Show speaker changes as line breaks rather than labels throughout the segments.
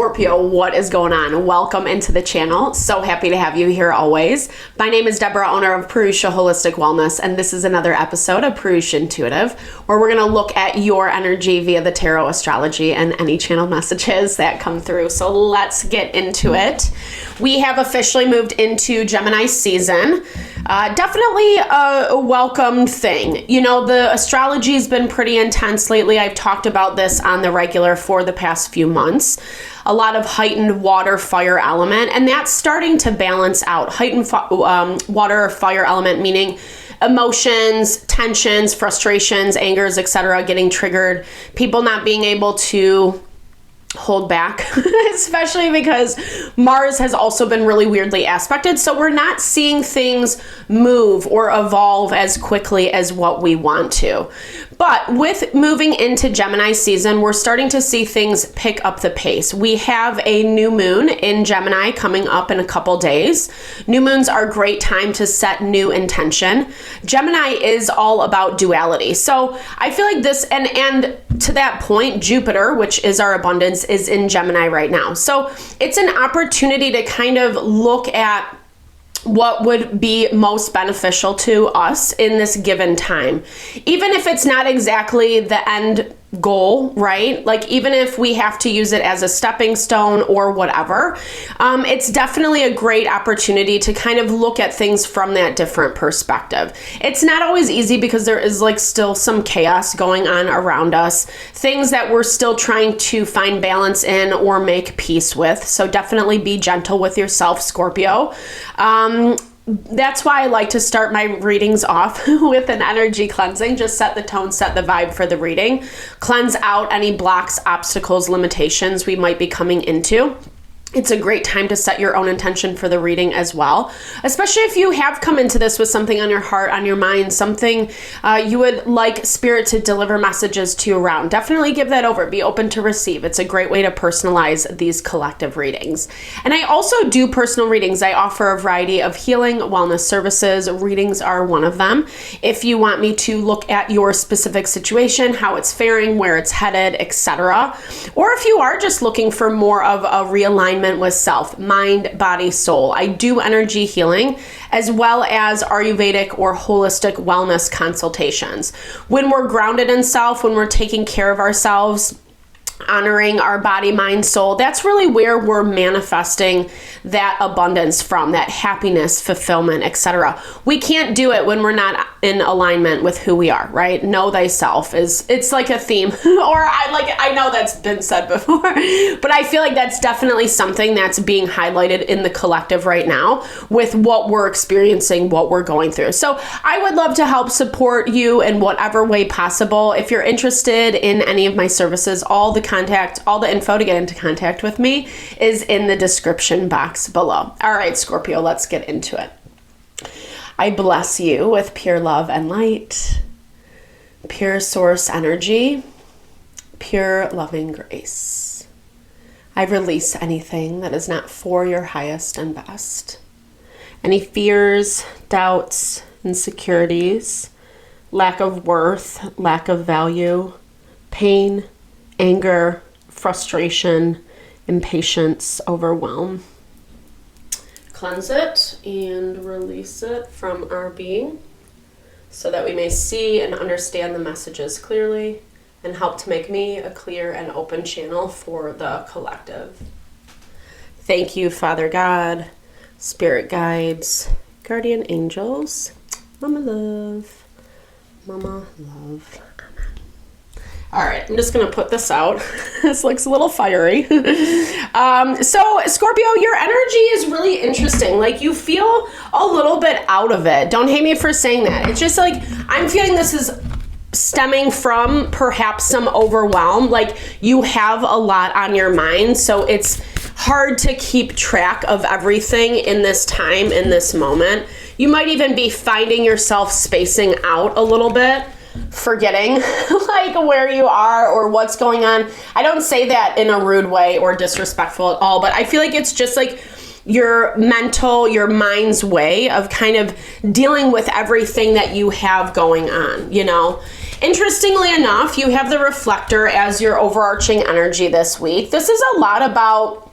Scorpio, what is going on? Welcome into the channel. So happy to have you here always. My name is Deborah, owner of Purusha Holistic Wellness, and this is another episode of Purusha Intuitive, where we're going to look at your energy via the tarot, astrology, and any channel messages that come through. So let's get into it. We have officially moved into Gemini season. Definitely a welcomed thing. You know, the astrology has been pretty intense lately. I've talked about this on the regular for the past few months. A lot of heightened water fire element, and that's starting to balance out. Heightened water fire element meaning emotions, tensions, frustrations, angers, etc. getting triggered. People not being able to hold back, especially because Mars has also been really weirdly aspected. So we're not seeing things move or evolve as quickly as what we want to. But with moving into Gemini season, we're starting to see things pick up the pace. We have a new moon in Gemini coming up in a couple days. New moons are a great time to set new intention. Gemini is all about duality. So I feel like this, and to that point, Jupiter, which is our abundance, is in Gemini right now. So it's an opportunity to kind of look at what would be most beneficial to us in this given time. Even if it's not exactly the end goal, right? Like even if we have to use it as a stepping stone or whatever, it's definitely a great opportunity to kind of look at things from that different perspective. It's not always easy because there is like still some chaos going on around us, things that we're still trying to find balance in or make peace with. So definitely be gentle with yourself, Scorpio. That's why I like to start my readings off with an energy cleansing. Just set the tone, set the vibe for the reading. Cleanse out any blocks, obstacles, limitations we might be coming into. It's a great time to set your own intention for the reading as well, especially if you have come into this with something on your heart, on your mind, something you would like Spirit to deliver messages to you around. Definitely give that over. Be open to receive. It's a great way to personalize these collective readings. And I also do personal readings. I offer a variety of healing, wellness services. Readings are one of them. If you want me to look at your specific situation, how it's faring, where it's headed, etc., or if you are just looking for more of a realignment with self, mind, body, soul. I do energy healing as well as Ayurvedic or holistic wellness consultations. When we're grounded in self, when we're taking care of ourselves, honoring our body, mind, soul, that's really where we're manifesting that abundance from, that happiness, fulfillment, etc. We can't do it when we're not in alignment with who we are, right? Know thyself it's like a theme, or I know that's been said before, but I feel like that's definitely something that's being highlighted in the collective right now with what we're experiencing, what we're going through. So I would love to help support you in whatever way possible. If you're interested in any of my services, all the info to get into contact with me is in the description box below. All right, Scorpio, let's get into it. I bless you with pure love and light, pure source energy, pure loving grace. I release anything that is not for your highest and best. Any fears, doubts, insecurities, lack of worth, lack of value, pain, anger, frustration, impatience, overwhelm. Cleanse it and release it from our being so that we may see and understand the messages clearly and help to make me a clear and open channel for the collective. Thank you, Father God, Spirit guides, guardian angels, Mama Love, Mama Love. All right, I'm just going to put this out. This looks a little fiery. So Scorpio, your energy is really interesting. Like you feel a little bit out of it. Don't hate me for saying that. It's just like, I'm feeling this is stemming from perhaps some overwhelm. Like you have a lot on your mind. So it's hard to keep track of everything in this time, in this moment. You might even be finding yourself spacing out a little bit, forgetting like where you are or what's going on. I don't say that in a rude way or disrespectful at all, but I feel like it's just like your mind's way of kind of dealing with everything that you have going on, you know? Interestingly enough, you have the reflector as your overarching energy this week. This is a lot about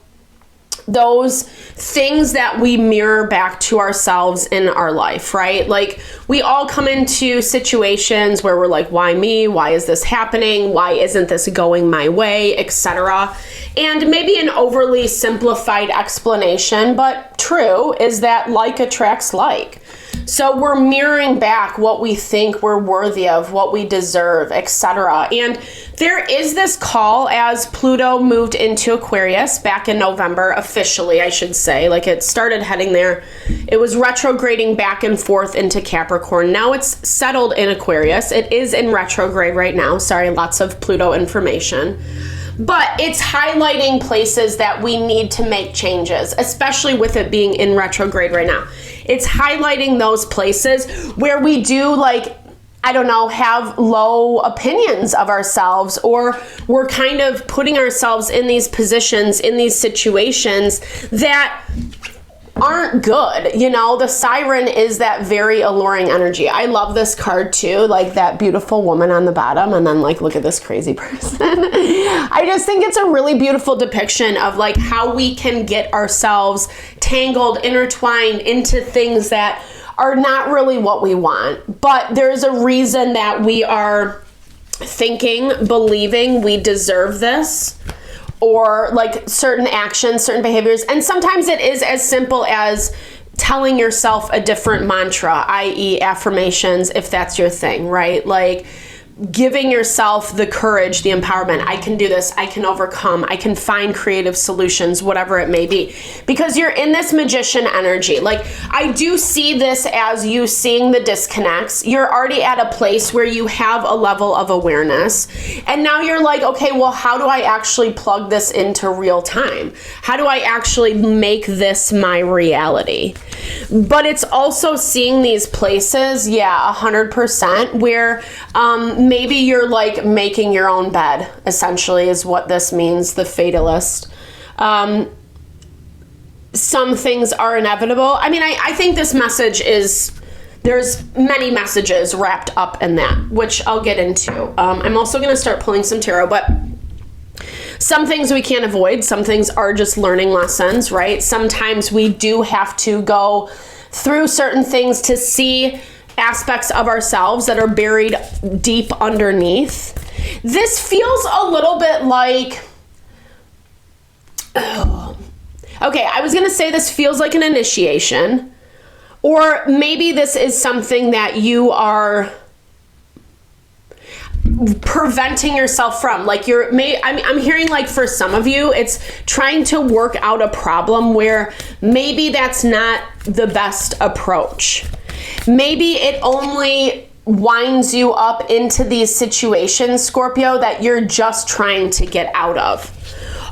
those things that we mirror back to ourselves in our life, right? Like, we all come into situations where we're like, why me? Why is this happening? Why isn't this going my way, etc.? And maybe an overly simplified explanation, but true, is that like attracts like. So we're mirroring back what we think we're worthy of, what we deserve, etc. And there is this call as Pluto moved into Aquarius back in November, officially, I should say. Like, it started heading there. It was retrograding back and forth into Capricorn. Now it's settled in Aquarius. It is in retrograde right now. Sorry, lots of Pluto information. But it's highlighting places that we need to make changes, especially with it being in retrograde right now. It's highlighting those places where we do, like, I don't know, have low opinions of ourselves, or we're kind of putting ourselves in these positions, in these situations that aren't good. You know, the siren is that very alluring energy. I love this card too, like that beautiful woman on the bottom, and then like, look at this crazy person. I just think it's a really beautiful depiction of like how we can get ourselves tangled, intertwined into things that are not really what we want. But there's a reason that we are thinking, believing we deserve this, or like certain actions, certain behaviors. And sometimes it is as simple as telling yourself a different mantra, i.e. affirmations, if that's your thing, right? Like giving yourself the courage, the empowerment. I can do this. I can overcome. I can find creative solutions, whatever it may be. Because you're in this magician energy. Like, I do see this as you seeing the disconnects. You're already at a place where you have a level of awareness. And now you're like, okay, well, how do I actually plug this into real time? How do I actually make this my reality? But it's also seeing these places, 100%, where maybe you're like making your own bed, essentially, is what this means, the fatalist. Some things are inevitable. I mean, I think this message is, there's many messages wrapped up in that, which I'll get into. I'm also going to start pulling some tarot, but some things we can't avoid. Some things are just learning lessons, right? Sometimes we do have to go through certain things to see aspects of ourselves that are buried deep underneath. This feels a little bit like, okay, I was going to say this feels like an initiation, or maybe this is something that you are preventing yourself from. Like, I'm hearing like for some of you, it's trying to work out a problem where maybe that's not the best approach. Maybe it only winds you up into these situations, Scorpio, that you're just trying to get out of.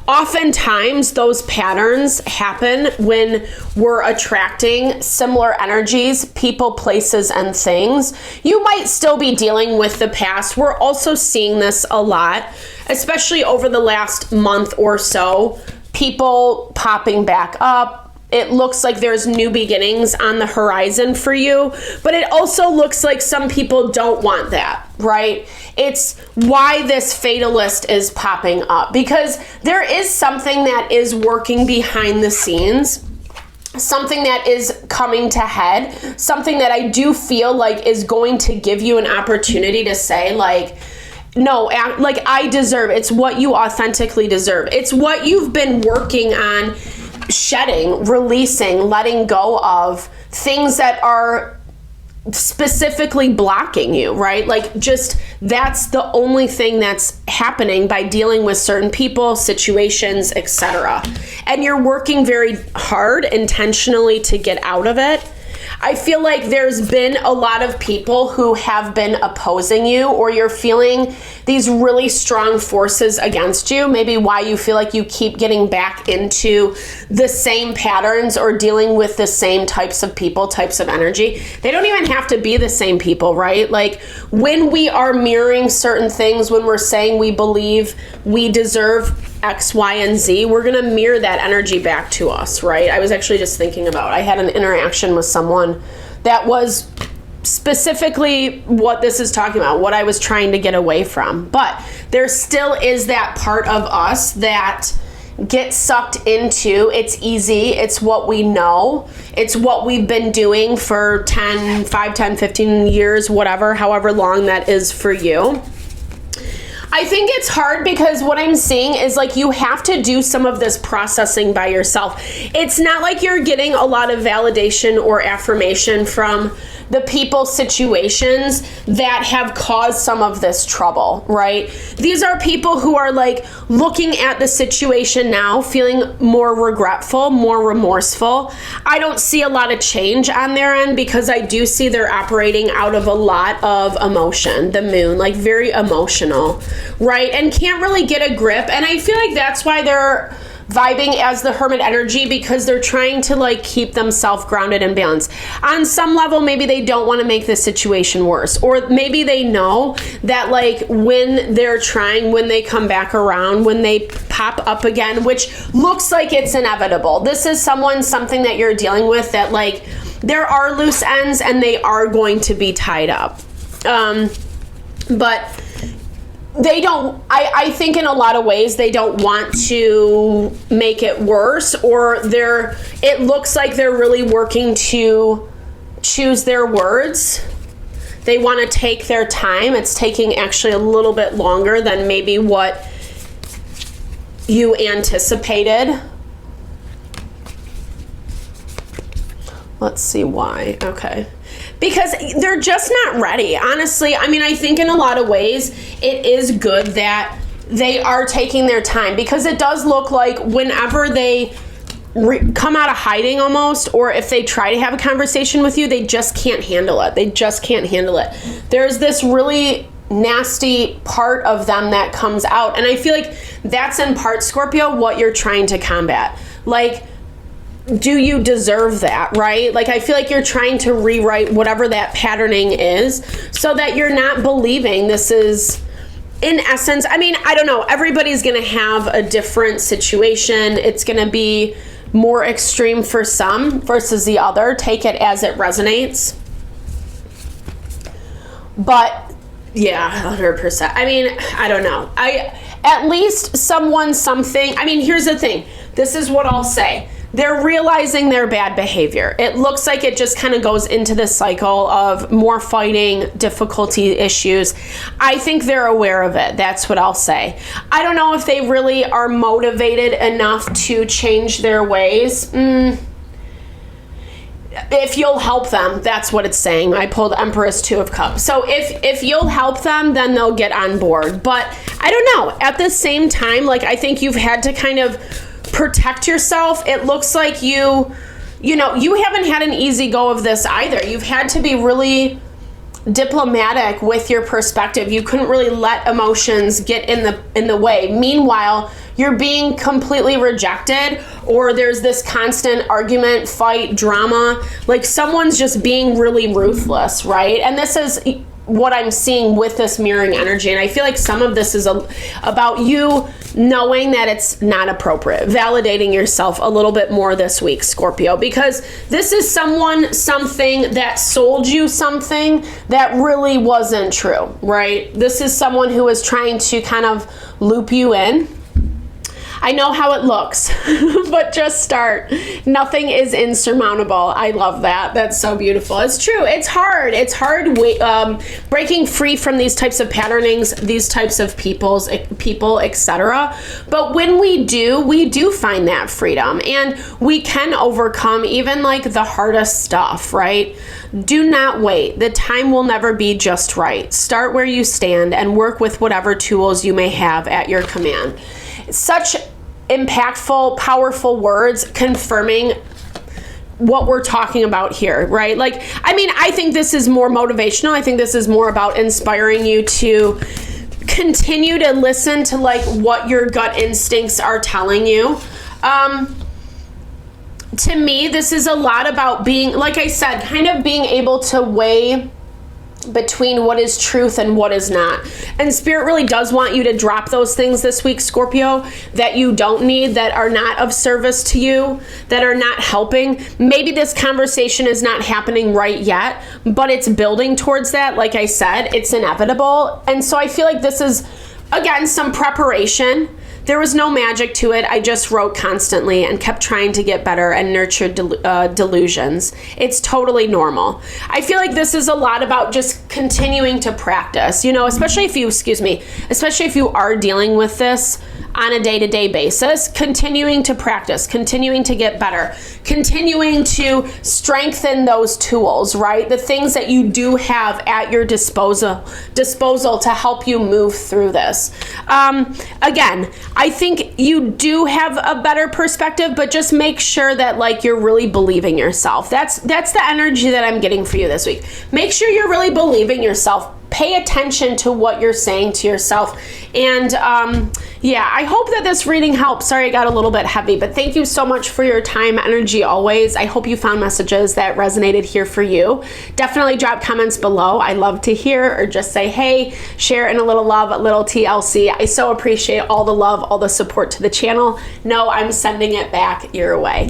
Oftentimes, those patterns happen when we're attracting similar energies, people, places, and things. You might still be dealing with the past. We're also seeing this a lot, especially over the last month or so. People popping back up. It looks like there's new beginnings on the horizon for you, but it also looks like some people don't want that, right? It's why this fatalist is popping up, because there is something that is working behind the scenes, something that is coming to head, something that I do feel like is going to give you an opportunity to say, like, no, like, I deserve, it's what you authentically deserve. It's what you've been working on shedding, releasing, letting go of, things that are specifically blocking you, right? Like, just that's the only thing that's happening by dealing with certain people, situations, etc. And you're working very hard intentionally to get out of it. I feel like there's been a lot of people who have been opposing you, or you're feeling these really strong forces against you. Maybe why you feel like you keep getting back into the same patterns or dealing with the same types of people, types of energy. They don't even have to be the same people, right? Like, when we are mirroring certain things, when we're saying we believe we deserve X, Y, and Z, we're going to mirror that energy back to us, right? I was actually just thinking about, I had an interaction with someone that was specifically what this is talking about, what I was trying to get away from. But there still is that part of us that gets sucked into. It's easy. It's what we know. It's what we've been doing for 5, 10, 15 years, whatever, however long that is for you. I think it's hard because what I'm seeing is like you have to do some of this processing by yourself. It's not like you're getting a lot of validation or affirmation from the people, situations that have caused some of this trouble, right? These are people who are like looking at the situation now, feeling more regretful, more remorseful. I don't see a lot of change on their end because I do see they're operating out of a lot of emotion, the moon, like very emotional, right? And can't really get a grip. And I feel like that's why they're vibing as the Hermit energy, because they're trying to like keep themselves grounded and balanced. On some level, maybe they don't want to make the situation worse, or maybe they know that like when they're trying, when they come back around, when they pop up again, which looks like it's inevitable. This is something that you're dealing with that like there are loose ends and they are going to be tied up. But they don't, I think in a lot of ways, they don't want to make it worse, or it looks like they're really working to choose their words. They want to take their time. It's taking actually a little bit longer than maybe what you anticipated. Let's see why. Okay. Because they're just not ready. Honestly, I mean, I think in a lot of ways, it is good that they are taking their time, because it does look like whenever they come out of hiding almost, or if they try to have a conversation with you, they just can't handle it. They just can't handle it. There's this really nasty part of them that comes out. And I feel like that's in part, Scorpio, what you're trying to combat. Like, do you deserve that, right? Like, I feel like you're trying to rewrite whatever that patterning is so that you're not believing this is, in essence, I mean, I don't know. Everybody's going to have a different situation. It's going to be more extreme for some versus the other. Take it as it resonates. But yeah, 100%. I mean, I don't know. At least something. I mean, here's the thing. This is what I'll say. They're realizing their bad behavior. It looks like it just kind of goes into this cycle of more fighting, difficulty, issues. I think they're aware of it. That's what I'll say. I don't know if they really are motivated enough to change their ways. If you'll help them, that's what it's saying. I pulled Empress, 2 of Cups. So if you'll help them, then they'll get on board. But I don't know. At the same time, like, I think you've had to kind of protect yourself. It looks like you haven't had an easy go of this either. You've had to be really diplomatic with your perspective. You couldn't really let emotions get in the way. Meanwhile, you're being completely rejected, or there's this constant argument, fight, drama. Like, someone's just being really ruthless, right? And this is what I'm seeing with this mirroring energy. And I feel like some of this is about you knowing that it's not appropriate, validating yourself a little bit more this week, Scorpio, because this is something that sold you something that really wasn't true, right? This is someone who is trying to kind of loop you in. I know how it looks, but just start. Nothing is insurmountable. I love that. That's so beautiful. It's true. It's hard. It's hard breaking free from these types of patternings, these types of people, etc. But when we do find that freedom, and we can overcome even like the hardest stuff, right? Do not wait. The time will never be just right. Start where you stand and work with whatever tools you may have at your command. Such impactful, powerful words confirming what we're talking about here, right? Like, I mean, I think this is more motivational. I think this is more about inspiring you to continue to listen to like what your gut instincts are telling you. To me, this is a lot about being, like I said, kind of being able to weigh between what is truth and what is not. And Spirit really does want you to drop those things this week, Scorpio, that you don't need, that are not of service to you, that are not helping. Maybe this conversation is not happening right yet, but it's building towards that. Like I said, it's inevitable. And so I feel like this is, again, some preparation. There was no magic to it. I just wrote constantly and kept trying to get better and nurtured delusions. It's totally normal. I feel like this is a lot about just continuing to practice, you know, especially if you are dealing with this on a day-to-day basis, continuing to practice, continuing to get better, continuing to strengthen those tools, right? The things that you do have at your disposal to help you move through this. Again, I think you do have a better perspective, but just make sure that like you're really believing yourself. That's the energy that I'm getting for you this week. Make sure you're really believing yourself. Pay attention to what you're saying to yourself. And yeah, I hope that this reading helps. Sorry, it got a little bit heavy, but thank you so much for your time, energy always. I hope you found messages that resonated here for you. Definitely drop comments below. I love to hear, or just say, hey, share in a little love, a little TLC. I so appreciate all the love, all the support to the channel. No, I'm sending it back your way.